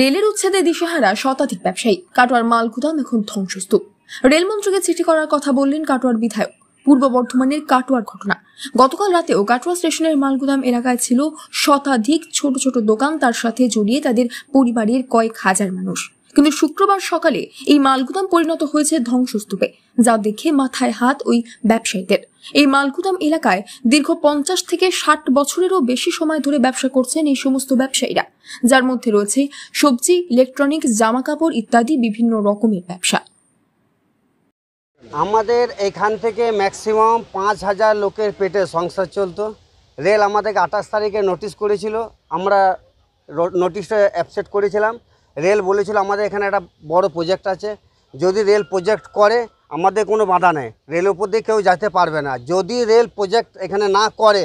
রেলের উচ্ছেদে দিশেহারা শতাধিক ব্যবসায়ী। কাটোয়ার মালগুদাম এখন ধ্বংসস্তূপ। রেলমন্ত্রীকে চিঠি করার কথা বললেন কাটোয়ার বিধায়ক। পূর্ব বর্ধমানের কাটোয়ার ঘটনা। গতকাল রাতেও কাটোয়া স্টেশনের মালগুদাম এলাকায় ছিল শতাধিক ছোট ছোট দোকান, তার সাথে জড়িয়ে তাদের পরিবারের কয়েক হাজার মানুষ। কিন্তু শুক্রবার সকালে এই মালগুদাম পরিণত হয়েছে ধ্বংসস্তূপে, যা দেখে মাথায় হাত ওই ব্যবসায়ীদের। এই মালগুদাম এলাকায় দীর্ঘ 50 থেকে 60 বছরেরও বেশি সময় ধরে ব্যবসা করছেন এই সমস্ত ব্যবসায়ীরা, যার মধ্যে রয়েছে সবজি, ইলেকট্রনিক্স, জামা কাপড় ইত্যাদি বিভিন্ন রকমের ব্যবসা। আমাদের এখান থেকে ম্যাক্সিমাম 5000 লোকের পেটে সংসার চলতো। রেল আমাদেরকে 28 তারিখে নোটিশ করেছিল, আমরা নোটিশটা অ্যাকসেপ্ট করেছিলাম। রেল বলেছিল আমাদের এখানে একটা বড় প্রজেক্ট আছে, যদি রেল প্রজেক্ট করে আমাদের কোনো বাধা নেই, রেলের উপর দিয়ে কেউ যেতে পারবে না। যদি রেল প্রজেক্ট এখানে না করে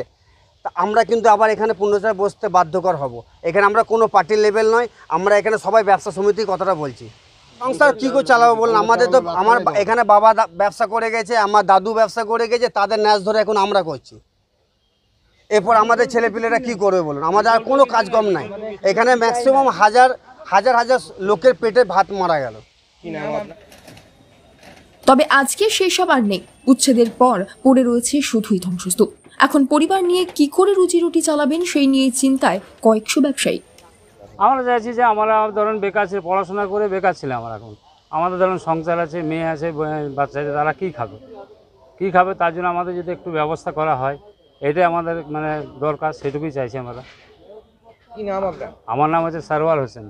তা আমরা কিন্তু আবার এখানে পুনরায় বসতে বাধ্যকর হব। এখানে আমরা কোনো পার্টির লেভেল নয়, আমরা এখানে সবাই ব্যবসা সমিতির কথাটা বলছি। সংসার কী করে চালাবো বলুন? আমাদের তো আমার এখানে বাবা ব্যবসা করে গেছে, আমার দাদু ব্যবসা করে গেছে, তাদের ন্যাস ধরে এখন আমরা করছি। এরপর আমাদের ছেলেপিলেরা কি করবে বলুন? আমাদের আর কোনো কাজকর্ম নাই। এখানে ম্যাক্সিমাম হাজার হাজার লোকের পেটে ভাত মারা গেল। তবে আজকে সেই সব আর নেই। উচ্ছেদের পর পড়ে রয়েছে শুধুই ধ্বংসস্তূপ। এখন পরিবার নিয়ে কি করে রুজি রুটি চালাবেন সেই নিয়ে চিন্তায় কয়েকশো ব্যবসায়ী। আমরা চাইছি যে আমরা ধরুন বেকার ছিল, পড়াশোনা করে বেকার ছিলাম, আমরা এখন আমাদের ধরুন সংসার আছে, মেয়ে আছে, বাচ্চা আছে, তারা কী খাবে তার জন্য আমাদের যদি একটু ব্যবস্থা করা হয়, এটাই আমাদের দরকার, সেটুকুই চাইছি আমরা। আমার নাম হচ্ছে সরওয়ার হোসেন।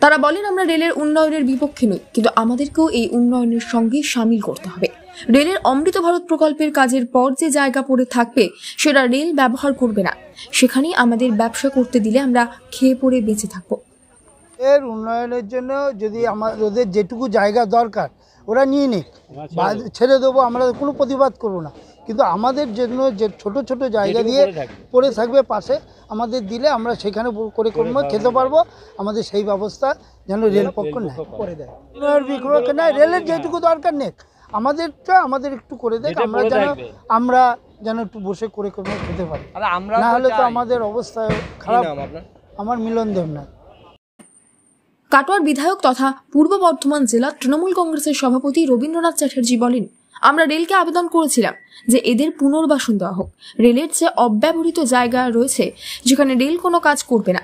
তারা বলেন, আমরা রেলের উন্নয়নের বিপক্ষে নই, কিন্তু আমাদেরকেও এই উন্নয়নের সঙ্গে সামিল করতে হবে। রেলের অমৃত ভারত প্রকল্পের কাজের পর যে জায়গা পড়ে থাকবে সেটা রেল ব্যবহার করবে না, সেখানেই আমাদের ব্যবসা করতে দিলে আমরা খেয়ে পড়ে বেঁচে থাকবো। এর উন্নয়নের জন্য যদি ওদের যেটুকু জায়গা দরকার ওরা নিয়ে নিক, ছেড়ে দেবো, আমরা কোনো প্রতিবাদ করবো না। কিন্তু আমাদের জন্য যে ছোট ছোট জায়গা দিয়ে পড়ে থাকবে পাশে, আমাদের দিলে আমরা সেখানে করে খেতে পারবো। আমাদের সেই ব্যবস্থা যেন রেল পক্ষ নেয়, করে দেয়। বিক্রয় না, রেলের যেটুকু দরকার নেই, আমাদের একটু করে দেয়, আমরা যেন একটু বসে করে খেতে পারি। না হলে তো আমাদের অবস্থা খারাপ। আমার মিলন দেবনাথ। কাটোয়ার বিধায়ক তথা পূর্ব বর্ধমান জেলা তৃণমূল কংগ্রেসের সভাপতি রবীন্দ্রনাথ চ্যাটার্জি বলেন, আমরা রেলকে আবেদন করেছিলাম যে এদের পুনর্বাসন দেওয়া হোক। রেলের যে অব্যবহৃত জায়গা রয়েছে যেখানে রেল কোনো কাজ করবে না,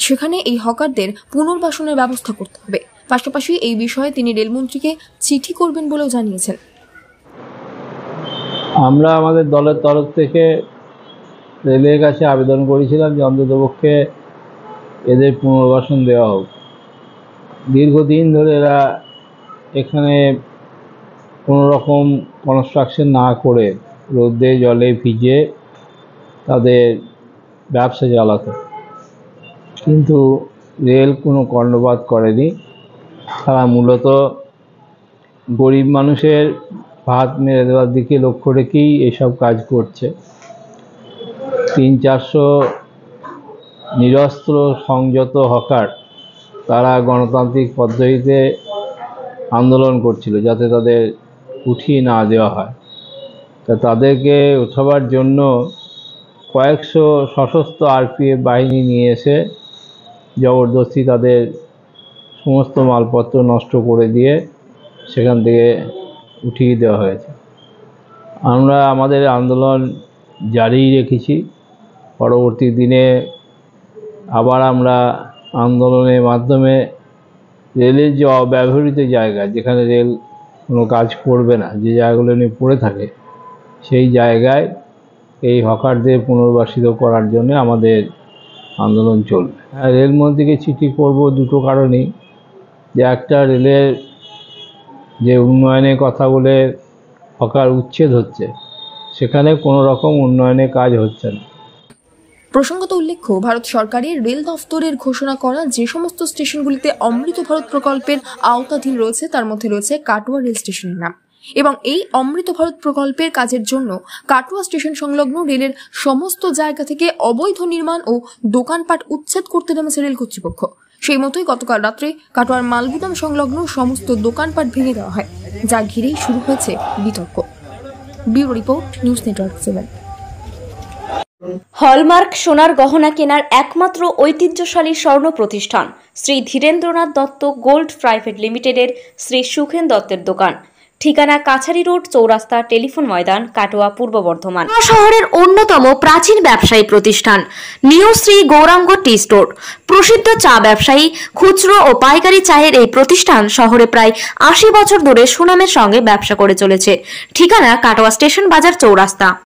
সেখানে এই হকারদের পুনর্বাসনের ব্যবস্থা করতে হবে। পাশাপাশি এই বিষয়ে তিনি রেলমন্ত্রীকে চিঠি করবেন বলেও জানিয়েছেন। আমরা আমাদের দলের তরফ থেকে রেলের কাছে আবেদন করেছিলাম যে অন্ততপক্ষে এদের পুনর্বাসন দেওয়া হোক। দীর্ঘদিন ধরে এরা এখানে কোনো রকম কনস্ট্রাকশন না করে রোদে জলে ভিজে তাদের ব্যবসা চালাতো, কিন্তু রেল কোনো কর্ণপাত করেনি। তারা মূলত গরিব মানুষের ভাত মেরে দেওয়ার দিকে লক্ষ্য রেখেই এসব কাজ করছে। 300-400 নিরস্ত্র সংযত হকার, তারা গণতান্ত্রিক পদ্ধতিতে আন্দোলন করছিল যাতে তাদের উঠিয়ে না দেওয়া হয়। তা তাদেরকে উঠাবার জন্য কয়েকশো সশস্ত্র আরপিএফ বাহিনী নিয়ে এসে জবরদস্তি তাদের সমস্ত মালপত্র নষ্ট করে দিয়ে সেখান থেকে উঠিয়ে দেওয়া হয়েছে। আমরা আমাদের আন্দোলন জারি রেখেছি। পরবর্তী দিনে আবার আমরা আন্দোলনের মাধ্যমে রেলের যে অব্যবহৃত জায়গা, যেখানে রেল কোনো কাজ করবে না, যে জায়গাগুলো নিয়ে পড়ে থাকে, সেই জায়গায় এই হকারদের পুনর্বাসিত করার জন্য আমাদের আন্দোলন চলবে। রেলমন্ত্রীকে চিঠি করব দুটো কারণেই, যে একটা, রেলের যে উন্নয়নের কথা বলে হকার উচ্ছেদ হচ্ছে, সেখানে কোনো রকম উন্নয়নের কাজ হচ্ছে না। প্রসঙ্গত উল্লেখ্য, ভারত সরকারের রেল দফতরের ঘোষণা করা যে সমস্ত স্টেশনগুলিতে অমৃত ভারত প্রকল্পের আওতাধীন রয়েছে তার মধ্যে রয়েছে কাটোয়া রেল স্টেশনের নাম। এবং এই অমৃত ভারত প্রকল্পের কাজের জন্য কাটোয়া স্টেশন সংলগ্ন রেলের সমস্ত জায়গা থেকে অবৈধ নির্মাণ ও দোকানপাট উচ্ছেদ করতে নেমেছে রেল কর্তৃপক্ষ। সেই মতোই গতকাল রাত্রে কাটোয়ার মালগুদাম সংলগ্ন সমস্ত দোকানপাট ভেঙে দেওয়া হয়, যা ঘিরেই শুরু হয়েছে বিতর্ক। Bureau report, news network 7। Hallmark সোনার গহনা কেনার একমাত্র ঐতিহ্যশালী স্বর্ণ প্রতিষ্ঠান শ্রী ধীরেন্দ্রনাথ দত্ত গোল্ড প্রাইভেট লিমিটেডের শ্রী সুখেন দত্তের দোকান। ঠিকানা কাছারি রোড, চৌরাস্তা, টেলিফোন ময়দান, কাটোয়া, পূর্ব বর্ধমান। শহরের অন্যতম প্রাচীন ব্যবসায়ী প্রতিষ্ঠান new Shri Gauranga tea store. প্রসিদ্ধ চা ব্যবসায়ী, খুচরো ও পাইকারি চায়ের এই প্রতিষ্ঠান শহরে প্রায় 80 বছর ধরে সুনামের সঙ্গে ব্যবসা করে চলেছে। ঠিকানা কাটোয়া স্টেশন বাজার, চৌরাস্তা।